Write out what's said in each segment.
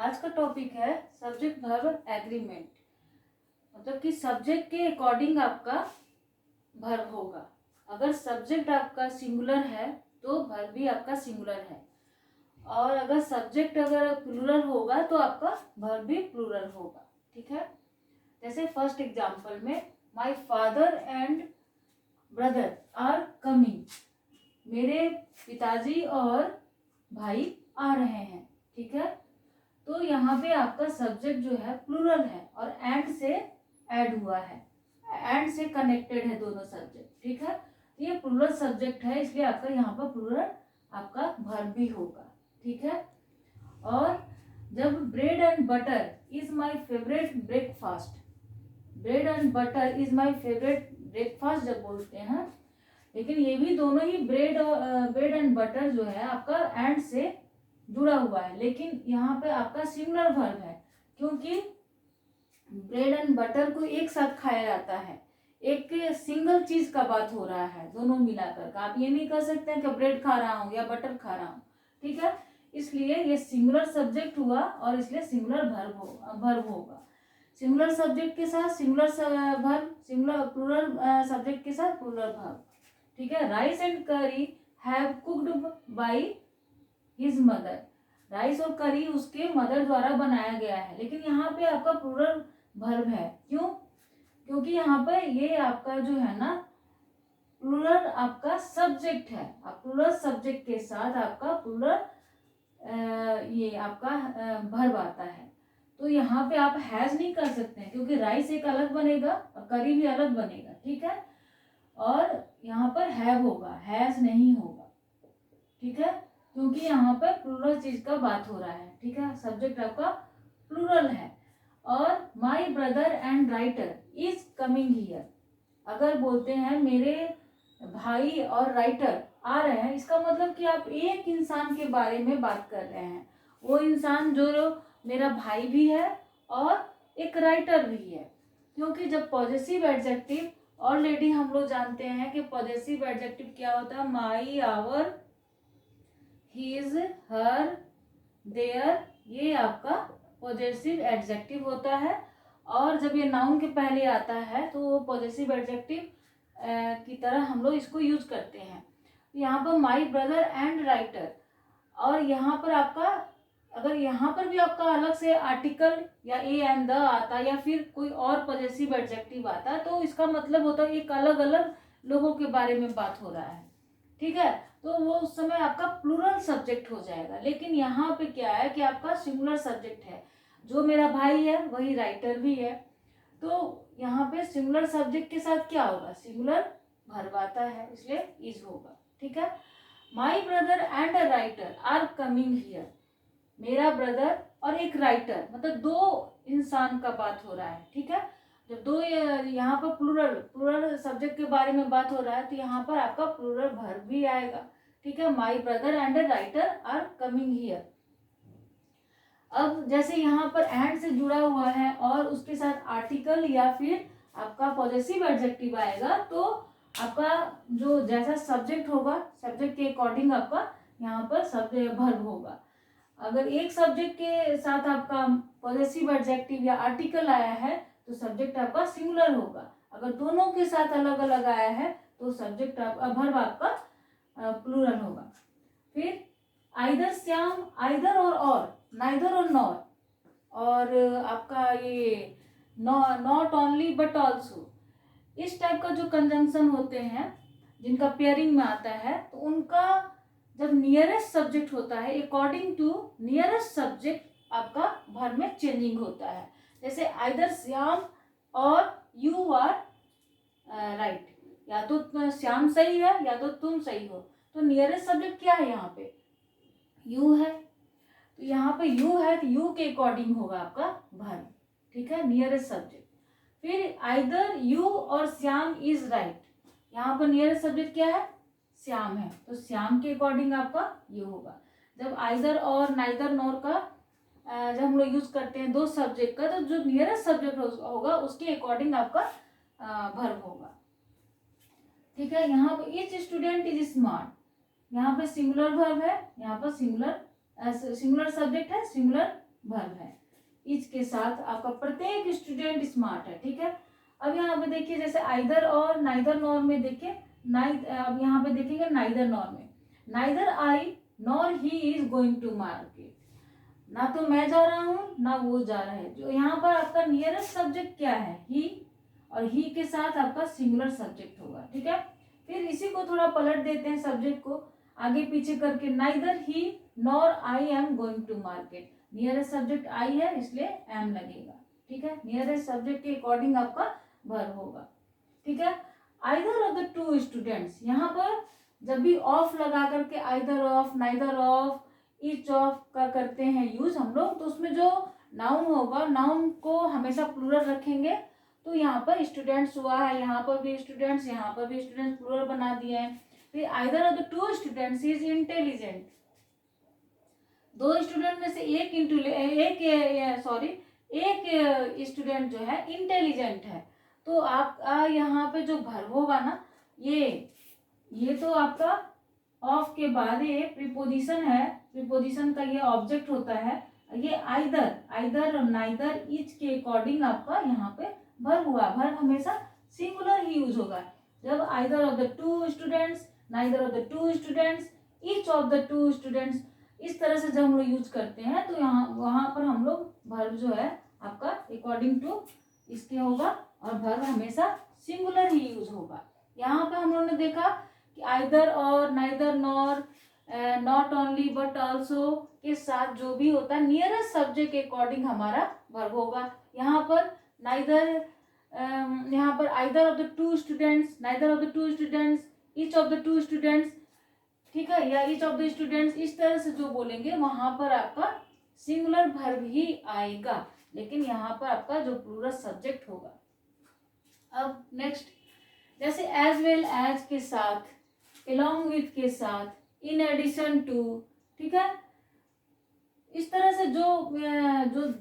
आज का टॉपिक है सब्जेक्ट वर्ब एग्रीमेंट। मतलब कि सब्जेक्ट के अकॉर्डिंग आपका वर्ब होगा। अगर सब्जेक्ट आपका सिंगुलर है तो वर्ब भी आपका सिंगुलर है, और अगर सब्जेक्ट अगर प्लूरल होगा तो आपका वर्ब भी प्लूरल होगा। ठीक है, जैसे फर्स्ट एग्जांपल में my father and brother are coming, मेरे पिताजी और भाई आ रहे हैं। ठीक है, तो यहाँ पे आपका सब्जेक्ट जो है प्लूरल है और एंड से ऐड हुआ है, एंड से कनेक्टेड है दोनों सब्जेक्ट। ठीक है, तो ये प्लूरल सब्जेक्ट है, इसलिए आपका यहाँ पर प्लूरल आपका वर्ब भी होगा। ठीक है, और जब bread and butter is my favourite breakfast, bread and butter is my favourite breakfast जब बोलते हैं, लेकिन ये भी दोनों ही ब्रेड एंड बटर जो है आपका एंड से जुड़ा हुआ है, लेकिन यहाँ पे आपका सिंगुलर वर्ब है, क्योंकि ब्रेड एंड बटर को एक साथ खाया जाता है, एक सिंगल चीज का बात हो रहा है दोनों मिलाकर। आप ये नहीं कह सकते हैं कि ब्रेड खा रहा हूँ या बटर खा रहा हूँ। ठीक है, इसलिए ये सिंगुलर सब्जेक्ट हुआ और इसलिए सिंगुलर वर्ब होगा। सिंगुलर सब्जेक्ट के साथ singular verb, singular plural subject के साथ प्लूरल वर्ब। ठीक है, rice and curry have cooked by his mother, rice और करी उसके मदर द्वारा बनाया गया है, लेकिन यहाँ पे आपका प्लूरल वर्ब है। क्यों? क्योंकि यहाँ पर ये आपका जो है ना प्लूरल आपका सब्जेक्ट है, आप प्लूरल सब्जेक्ट के साथ आपका प्लूरल ये आपका वर्ब आता है। तो यहाँ पे आप हैज नहीं कर सकते हैं, क्योंकि राइस एक अलग बनेगा और करी भी अलग बनेगा। ठीक है, और यहाँ पर हैव होगा, हैज नहीं होगा। ठीक है, क्योंकि यहाँ पर प्लूरल चीज का बात हो रहा है। ठीक है, सब्जेक्ट आपका प्लूरल है। और my brother and writer is coming here, अगर बोलते हैं मेरे भाई और राइटर आ रहे हैं, इसका मतलब कि आप एक इंसान के बारे में बात कर रहे हैं, वो इंसान जो मेरा भाई भी है और एक राइटर भी है। क्योंकि जब पॉजेसिव एडजेक्टिव, ऑलरेडी हम लोग जानते हैं कि पॉजेसिव एडजेक्टिव क्या होता है, माई, आवर, हिज, हर, देयर, ये आपका पॉजेसिव एडजेक्टिव होता है। और जब ये नाउन के पहले आता है तो वो पॉजेसिव एडजेक्टिव की तरह हम लोग इसको यूज करते हैं। यहाँ पर माई ब्रदर एंड राइटर, और यहाँ पर आपका अगर यहाँ पर भी आपका अलग से आर्टिकल या ए एंड द आता या फिर कोई और पॉजेसिव एडजेक्टिव आता, तो इसका मतलब होता है एक अलग अलग लोगों के बारे में बात हो रहा है। ठीक है, तो वो उस समय आपका प्लूरल सब्जेक्ट हो जाएगा। लेकिन यहाँ पे क्या है कि आपका सिंगुलर सब्जेक्ट है, जो मेरा भाई है वही राइटर भी है, तो यहाँ पे सिंगुलर सब्जेक्ट के साथ क्या होगा, सिंगुलर वर्ब आता है, इसलिए इज होगा। ठीक है, my brother and a writer are coming here, मेरा ब्रदर और एक राइटर, मतलब दो इंसान का बात हो रहा है। ठीक है, जब दो यहाँ पर प्लूरल सब्जेक्ट के बारे में बात हो रहा है, तो यहाँ पर आपका प्लूरल वर्ब भी आएगा। ठीक है, my brother and a writer are coming here. अब जैसे यहाँ पर एंड से जुड़ा हुआ है और उसके साथ आर्टिकल या फिर आपका पॉजेसिव एडजेक्टिव आएगा, तो आपका जो जैसा सब्जेक्ट होगा, सब्जेक्ट के अकॉर्डिंग आपका यहाँ पर सब्जेक्ट वर्ब होगा। अगर एक सब्जेक्ट के साथ आपका पॉजेसिव एडजेक्टिव या आर्टिकल आया है तो सब्जेक्ट आपका सिंगुलर होगा। अगर दोनों के साथ अलग अलग आया है तो सब्जेक्ट वर्ब आपका प्लूरल होगा। फिर आइदर श्याम, आइदर और नाइदर और नॉर, और आपका ये नॉट ओनली बट ऑल्सो, इस टाइप का जो कंजंक्शन होते हैं जिनका पेयरिंग में आता है, तो उनका जब नियरेस्ट सब्जेक्ट होता है, अकॉर्डिंग टू नियरेस्ट सब्जेक्ट आपका वर्ब में चेंजिंग होता है। जैसे आइदर श्याम और यू आर राइट, या तो श्याम सही है या तो तुम सही हो, तो नियरेस्ट सब्जेक्ट क्या है, यहाँ पे यू है, तो यहाँ पे यू है तो यू के अकॉर्डिंग होगा आपका वर्ब। ठीक है, नियरेस्ट सब्जेक्ट। फिर आइदर यू और श्याम इज राइट, यहाँ पर नियरेस्ट सब्जेक्ट क्या है, श्याम है, तो श्याम के अकॉर्डिंग आपका यू होगा। जब आइदर और नाइदर नॉर का जब हम लोग यूज करते हैं दो सब्जेक्ट का, तो जो नियरेस्ट सब्जेक्ट होगा उसके अकॉर्डिंग आपका वर्ब होगा। ठीक है, यहाँ पर ईच स्टूडेंट इज स्मार्ट, यहाँ पे सिंगुलर वर्ब है, यहाँ पर सिंगुलर सब्जेक्ट है, सिंगुलर वर्ब है। इज के साथ आपका प्रत्येक स्टूडेंट स्मार्ट है, ठीक है। अब यहाँ पे देखिए जैसे आइदर और नाइदर नॉर में देखिए अब यहाँ पे देखेंगे नाइदर नॉर में, neither I nor he is going to market, ना तो मैं जा रहा हूँ ना वो जा रहा है। जो यहाँ पर आपका नियरेस्ट सब्जेक्ट क्या है, ही, और ही के साथ आपका सिंगुलर सब्जेक्ट होगा, ठीक है। फिर इसी को थोड़ा पलट देते हैं, सब्जेक्ट को आगे पीछे करके, neither he nor I am going to market, nearest subject I है इसलिए एम लगेगा, ठीक है। नियरेस्ट सब्जेक्ट के अकॉर्डिंग आपका वर्ब होगा, ठीक है। Either of the two students, यहाँ पर जब भी ऑफ लगा करके either of, neither of, each of का करते हैं यूज हम लोग, तो उसमें जो नाउन होगा, नाउन को हमेशा प्लूरल रखेंगे। तो यहाँ पर स्टूडेंट्स हुआ है, यहाँ पर भी स्टूडेंट्स, यहाँ पर भी स्टूडेंट्स प्लूरल बना दिए हैं। फिर either of the two students is intelligent, दो स्टूडेंट में से एक स्टूडेंट जो है इंटेलिजेंट है। तो आप यहाँ पे जो वर्ब होगा ना, ये तो आपका ऑफ के बाद ये प्रीपोजिशन है, प्रीपोजिशन का ये ऑब्जेक्ट होता है। ये आइदर और नाइदर, ईच के अकॉर्डिंग आपका यहाँ पे वर्ब हुआ। वर्ब हमेशा सिंगुलर ही यूज होगा। जब either of the two students, neither of the two students, each of the two students, इस तरह से जब हम लोग यूज करते हैं तो यहाँ वहां पर हम लोग वर्ब जो है आपका अकॉर्डिंग टू इसके होगा, और वर्ब हमेशा सिंगुलर ही यूज होगा। यहाँ पे हम लोगों ने देखा कि आइदर और, neither nor, not only but also के साथ जो भी होता है नियरेस्ट सब्जेक्ट के अकॉर्डिंग हमारा वर्ब होगा। यहाँ पर नाइदर, यहाँ पर either of the two students, neither of the two students, each of the two students, ठीक है, या ईच ऑफ द स्टूडेंट्स, इस तरह से जो बोलेंगे वहां पर आपका सिंगुलर वर्ब ही आएगा, लेकिन यहाँ पर आपका जो प्लूरल सब्जेक्ट होगा। अब नेक्स्ट, जैसे एज वेल एज के साथ, along with के साथ, in addition to, ठीक है। इस तरह से जो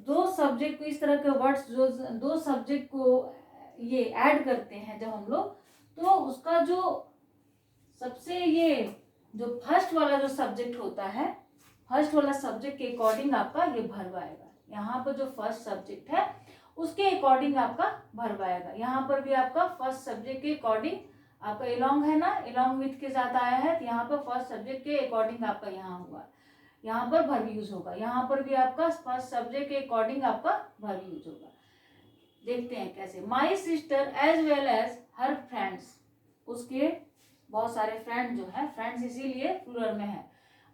दो सब्जेक्ट को, इस तरह के वर्ड्स जो दो सब्जेक्ट को ये ऐड करते हैं जब हम लोग, तो उसका जो सबसे ये जो फर्स्ट वाला जो सब्जेक्ट होता है, फर्स्ट वाला सब्जेक्ट के अकॉर्डिंग आपका ये वर्ब आएगा। यहाँ पर जो फर्स्ट सब्जेक्ट है उसके अकॉर्डिंग आपका वर्ब आएगा। यहाँ पर भी आपका फर्स्ट सब्जेक्ट के अकॉर्डिंग आपका along है ना, along with के साथ आया है, तो यहाँ पर फर्स्ट सब्जेक्ट के अकॉर्डिंग आपका यहाँ हुआ, यहाँ पर वर्ब यूज होगा। यहाँ पर भी आपका फर्स्ट सब्जेक्ट के अकॉर्डिंग आपका वर्ब यूज होगा। देखते हैं कैसे। My sister as well as her friends, उसके बहुत सारे फ्रेंड जो है, फ्रेंड्स इसीलिए प्लूरल में है,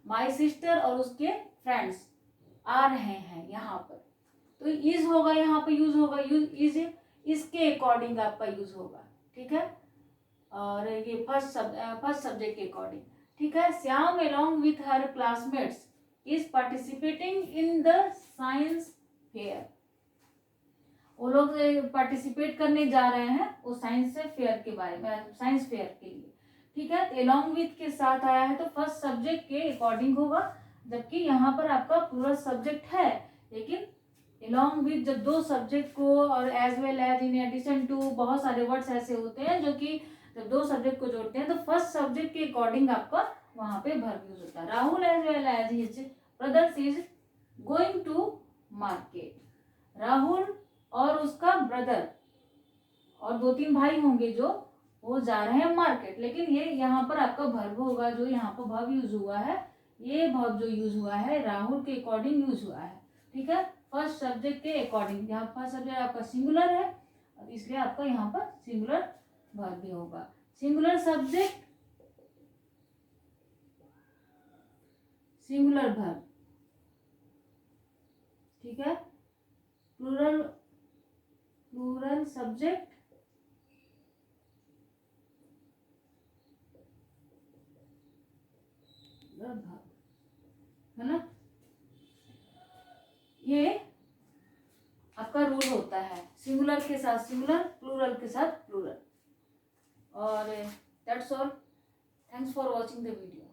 माई सिस्टर और उसके फ्रेंड्स आ रहे हैं यहाँ पर, तो इज होगा, यहाँ पर यूज होगा, यूज इज, इसके अकॉर्डिंग आपका यूज होगा, ठीक है। और ये फर्स्ट सब्जेक्ट के अकॉर्डिंग, ठीक है। Shyam along with her classmates is participating in the science fair, वो लोग पार्टिसिपेट करने जा रहे हैं वो साइंस फेयर के बारे में, साइंस फेयर के लिए, ठीक है। तो along with के साथ आया है तो फर्स्ट सब्जेक्ट के अकॉर्डिंग होगा, जबकि यहाँ पर आपका प्लूरल सब्जेक्ट है, लेकिन along with जब दो सब्जेक्ट को, और as well as, in addition to, बहुत सारे वर्ड्स ऐसे होते हैं जो कि जब दो सब्जेक्ट को जोड़ते हैं तो फर्स्ट सब्जेक्ट के अकॉर्डिंग आपका वहां पे वर्ब यूज होता है। Rahul as well as his brothers is going to market, Rahul और उसका ब्रदर और दो तीन भाई होंगे जो वो जा रहे हैं मार्केट, लेकिन ये यहाँ पर आपका वर्ब होगा, जो यहाँ पर वर्ब यूज हुआ है, ये वर्ब जो यूज हुआ है राहुल के अकॉर्डिंग यूज हुआ है, ठीक है, फर्स्ट सब्जेक्ट के अकॉर्डिंग। यहाँ फर्स्ट सब्जेक्ट आपका सिंगुलर है और इसलिए आपका यहाँ पर सिंगुलर वर्ब भी होगा। सिंगुलर सब्जेक्ट, सिंगुलर वर्ब, ठीक है। प्लूरल सब्जेक्ट, है ना, ये आपका रूल होता है। सिंगुलर के साथ सिंगुलर, प्लूरल के साथ प्लूरल। और that's all. Thanks for watching the video.